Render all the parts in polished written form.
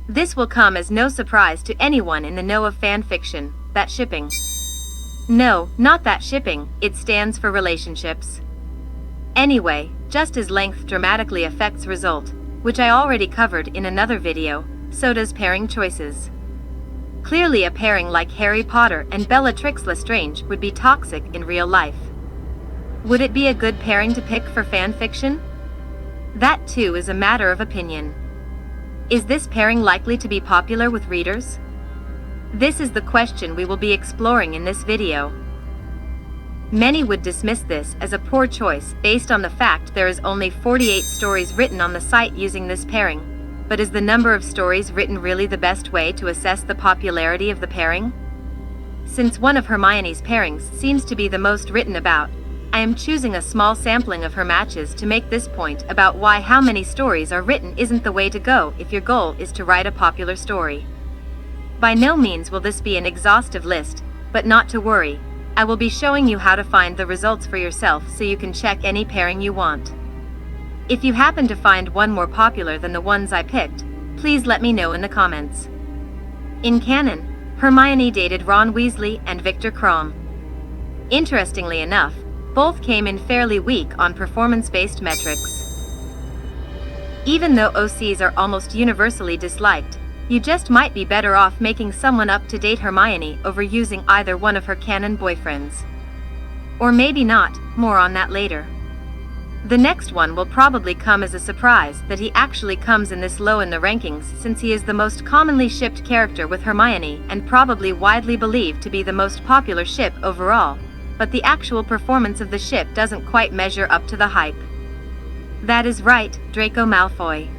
This will come as no surprise to anyone in the know of fan fiction, that shipping. No, not that shipping, it stands for relationships. Anyway, just as length dramatically affects result, which I already covered in another video, so does pairing choices. Clearly a pairing like Harry Potter and Bellatrix Lestrange would be toxic in real life. Would it be a good pairing to pick for fan fiction? That too is a matter of opinion. Is this pairing likely to be popular with readers? This is the question we will be exploring in this video. Many would dismiss this as a poor choice based on the fact there is only 48 stories written on the site using this pairing, but is the number of stories written really the best way to assess the popularity of the pairing? Since one of Hermione's pairings seems to be the most written about, I am choosing a small sampling of her matches to make this point about why how many stories are written isn't the way to go if your goal is to write a popular story. By no means will this be an exhaustive list, but not to worry, I will be showing you how to find the results for yourself so you can check any pairing you want. If you happen to find one more popular than the ones I picked, please let me know in the comments. In canon, Hermione dated Ron Weasley and Victor Krum. Interestingly enough, both came in fairly weak on performance-based metrics. Even though OCs are almost universally disliked, you just might be better off making someone up to date Hermione over using either one of her canon boyfriends. Or maybe not, more on that later. The next one will probably come as a surprise that he actually comes in this low in the rankings since he is the most commonly shipped character with Hermione and probably widely believed to be the most popular ship overall, but the actual performance of the ship doesn't quite measure up to the hype. That is right, Draco Malfoy.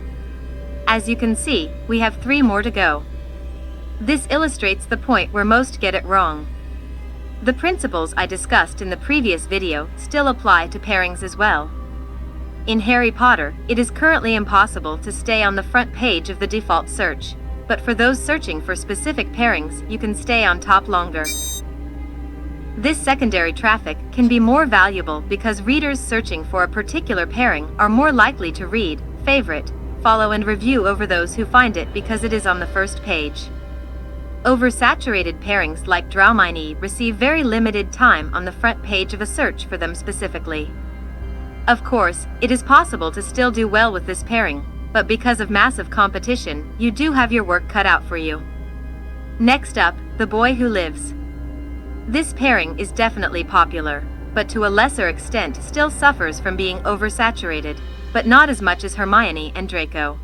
As you can see, we have 3 more to go. This illustrates the point where most get it wrong. The principles I discussed in the previous video still apply to pairings as well. In Harry Potter, it is currently impossible to stay on the front page of the default search, but for those searching for specific pairings, you can stay on top longer. This secondary traffic can be more valuable because readers searching for a particular pairing are more likely to read, favorite, follow and review over those who find it because it is on the first page. Oversaturated pairings like Drowmini receive very limited time on the front page of a search for them specifically. Of course, it is possible to still do well with this pairing, but because of massive competition, you do have your work cut out for you. Next up, The Boy Who Lives. This pairing is definitely popular, but to a lesser extent still suffers from being oversaturated, but not as much as Hermione and Draco.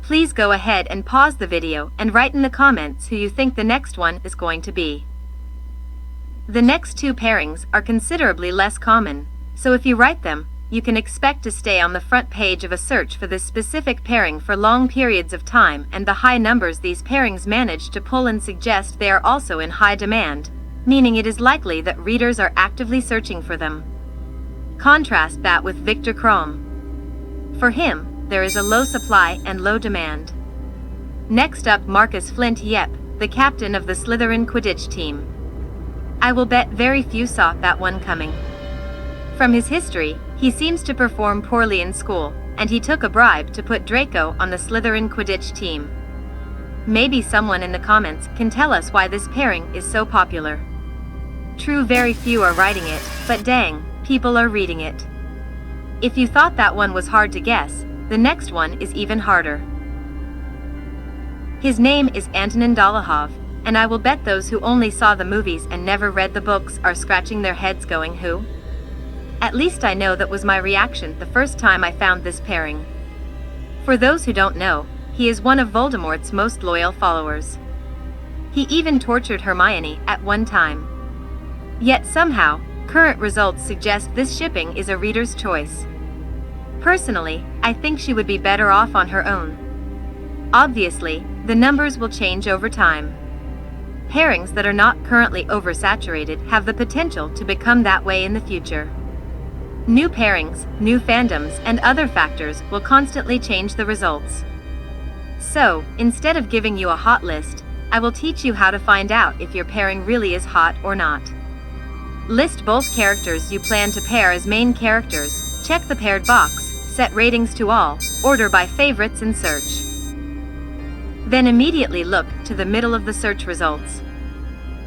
Please go ahead and pause the video and write in the comments who you think the next one is going to be. The next 2 pairings are considerably less common, so if you write them, you can expect to stay on the front page of a search for this specific pairing for long periods of time, and the high numbers these pairings manage to pull and suggest they are also in high demand, meaning it is likely that readers are actively searching for them. Contrast that with Victor Krum. For him, there is a low supply and low demand. Next up, Marcus Flint Yep, the captain of the Slytherin Quidditch team. I will bet very few saw that one coming. From his history, he seems to perform poorly in school, and he took a bribe to put Draco on the Slytherin Quidditch team. Maybe someone in the comments can tell us why this pairing is so popular. True, very few are writing it, but dang, people are reading it. If you thought that one was hard to guess, the next one is even harder. His name is Antonin Dolohov, and I will bet those who only saw the movies and never read the books are scratching their heads going, who? At least I know that was my reaction the first time I found this pairing. For those who don't know, he is one of Voldemort's most loyal followers. He even tortured Hermione at one time. Yet somehow, current results suggest this shipping is a reader's choice. Personally, I think she would be better off on her own. Obviously, the numbers will change over time. Pairings that are not currently oversaturated have the potential to become that way in the future. New pairings, new fandoms, and other factors will constantly change the results. So, instead of giving you a hot list, I will teach you how to find out if your pairing really is hot or not. List both characters you plan to pair as main characters, check the paired box, set ratings to all, order by favorites and search. Then immediately look to the middle of the search results.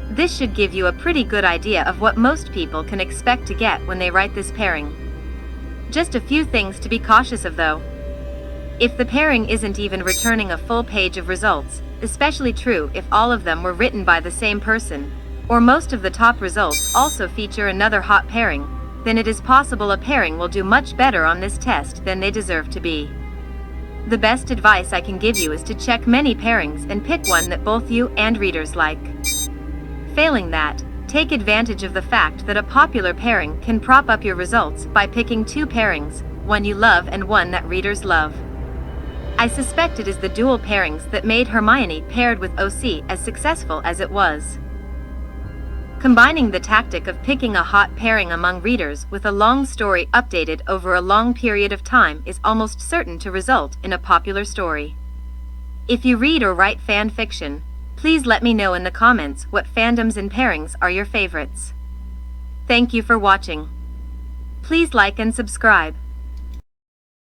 This should give you a pretty good idea of what most people can expect to get when they write this pairing. Just a few things to be cautious of though. If the pairing isn't even returning a full page of results, especially true if all of them were written by the same person, or most of the top results also feature another hot pairing, then it is possible a pairing will do much better on this test than they deserve to be. The best advice I can give you is to check many pairings and pick one that both you and readers like. Failing that, take advantage of the fact that a popular pairing can prop up your results by picking two pairings, one you love and one that readers love. I suspect it is the dual pairings that made Hermione paired with OC as successful as it was. Combining the tactic of picking a hot pairing among readers with a long story updated over a long period of time is almost certain to result in a popular story. If you read or write fan fiction, please let me know in the comments what fandoms and pairings are your favorites. Thank you for watching. Please like and subscribe.